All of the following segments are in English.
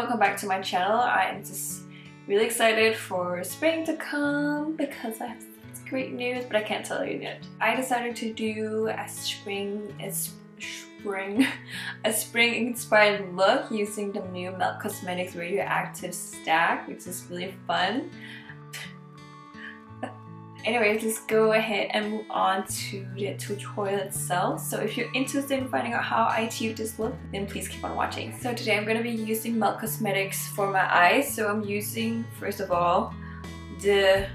welcome back to my channel. I am just really excited for spring to come because I have great news, but I can't tell you yet. I decided to do a spring inspired look using the new Milk Cosmetics Radioactive Stack, which is really fun. Anyway, let's go ahead and move on to the tutorial itself. So if you're interested in finding out how I achieved this look, then please keep on watching. So today I'm going to be using Milk Cosmetics for my eyes. So I'm using, first of all, the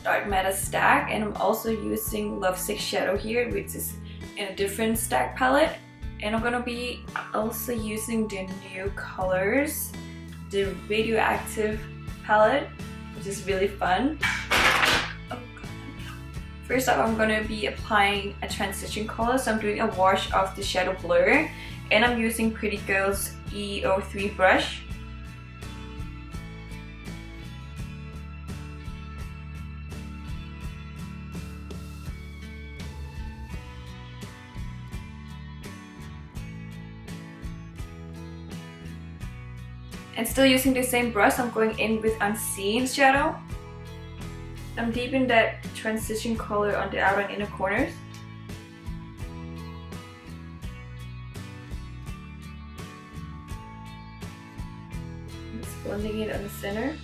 Dark Matter stack, and I'm also using Lovesick Shadow here, which is in a different stack palette. And I'm going to be also using the new colors, the Radioactive palette, which is really fun. First up, I'm going to be applying a transition color, so I'm doing a wash of the shadow blur, and I'm using Pretty Girl's E03 brush. And still using the same brush, I'm going in with Unseen shadow. I'm deepening that transition color on the outer and inner corners. Just blending it on the center.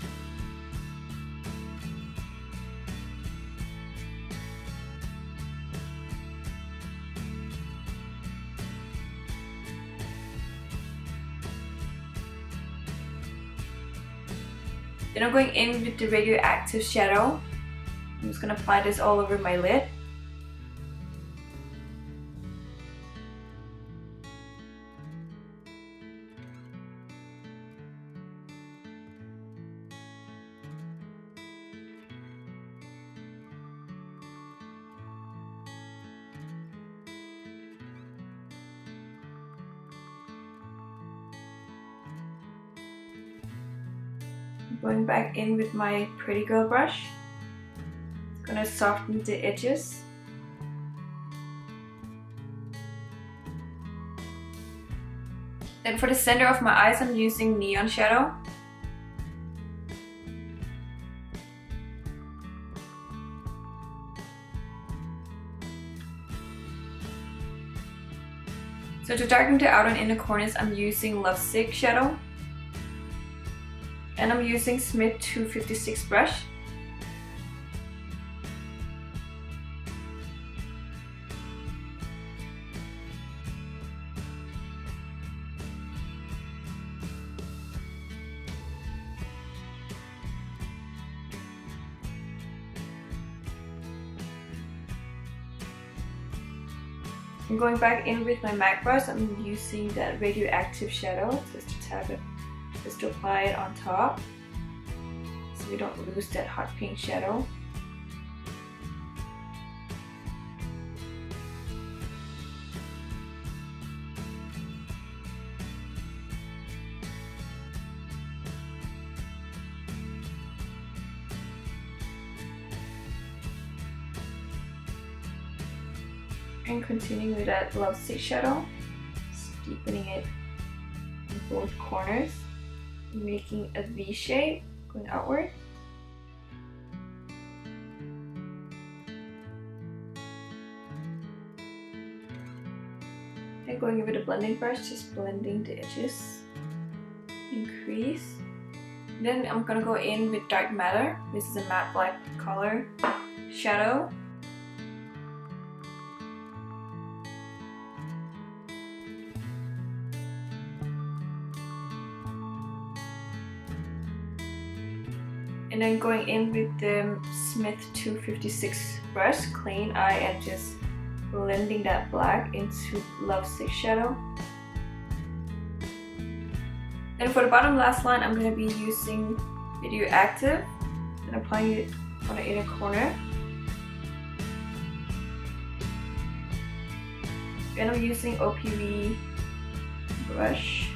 Then I'm going in with the Radioactive shadow. I'm just going to apply this all over my lid. I'm going back in with my Pretty Girl brush. Gonna soften the edges. Then for the center of my eyes, I'm using Neon shadow. So to darken the outer and inner corners, I'm using Lovesick shadow. And I'm using Smith 256 brush. I'm going back in with my MAC brush. I'm using that Radioactive shadow just to tap it, just to apply it on top so we don't lose that hot pink shadow. And continuing with that Lovesick shadow, just deepening it in both corners, making a V shape going outward. And going in with a blending brush, just blending the edges, increase. Then I'm gonna go in with Dark Matter. This is a matte black color shadow. And then going in with the Smith 256 brush, clean eye, and just blending that black into Lovesick shadow. Then for the bottom last line, I'm going to be using Radioactive and applying it on the inner corner. And I'm using OPV brush.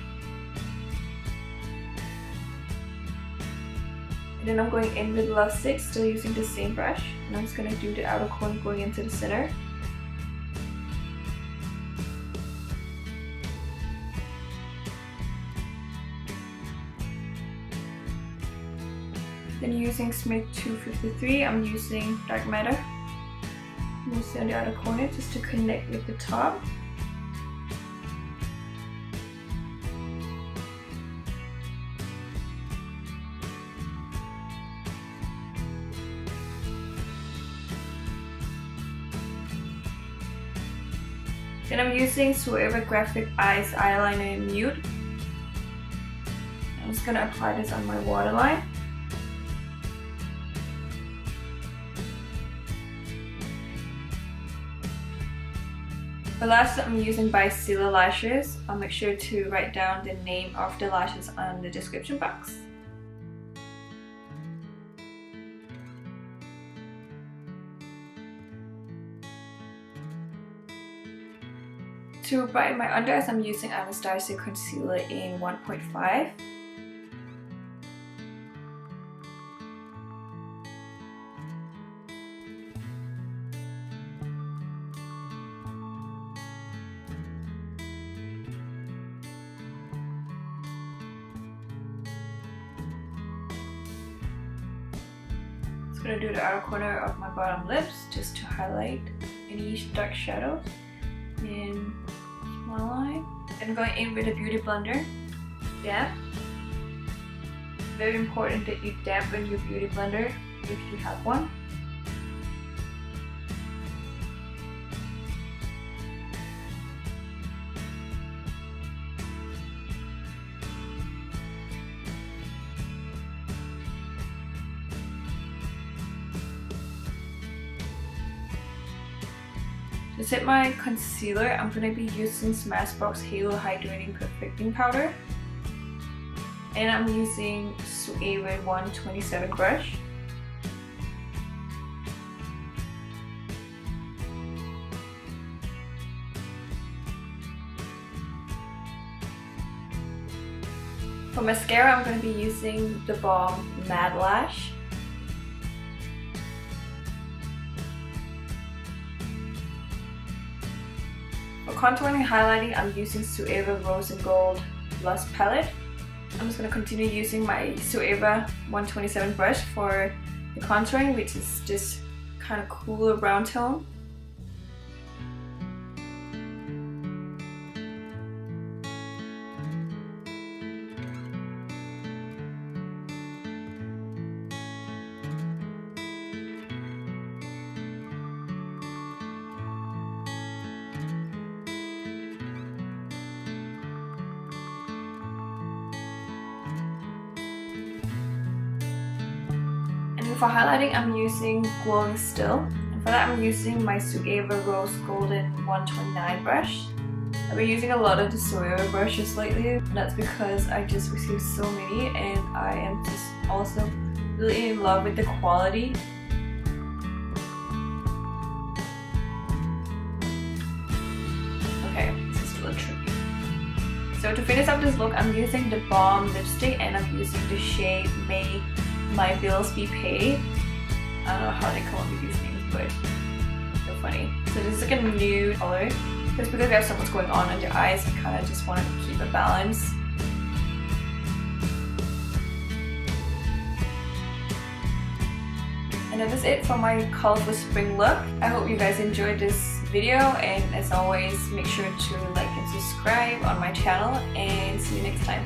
And then I'm going in with Lovesick, still using the same brush. And I'm just going to do the outer corner going into the center. Then using Smith 253, I'm using dark matter. I'm using on the outer corner just to connect with the top. Then I'm using Sophia Graphic Eyes Eyeliner in Nude. I'm just gonna apply this on my waterline. For lashes, I'm using Eyeshadow lashes. I'll make sure to write down the name of the lashes on the description box. To brighten my under eyes, I'm using Anastasia Concealer in 1.5. I'm going to do the outer corner of my bottom lips just to highlight any dark shadows in my line. And going in with a beauty blender, damp. Very important that you dampen your beauty blender if you have one. To set my concealer, I'm going to be using Smashbox Halo Hydrating Perfecting Powder. And I'm using Sophia 127 brush. For mascara, I'm going to be using the Balm Matte Lash. For contouring and highlighting, I'm using Sophia Rose and Gold Blush Palette. I'm just going to continue using my Sophia 127 brush for the contouring, which is just kind of cooler brown tone. For highlighting, I'm using Glowing Still, and for that I'm using my Sophia Rose Golden 129 brush. I've been using a lot of the Sophia brushes lately, and that's because I just received so many and I am just also really in love with the quality. Okay, this is a little tricky. So to finish up this look, I'm using the Balm lipstick and I'm using the shade May My Bills Be Paid. I don't know how they come up with these names, but so funny. So this is like a nude color. Just because we have so much going on under eyes, I kind of just wanted to keep a balance. And that is it for my colorful spring look. I hope you guys enjoyed this video, and as always, make sure to like and subscribe on my channel, and see you next time.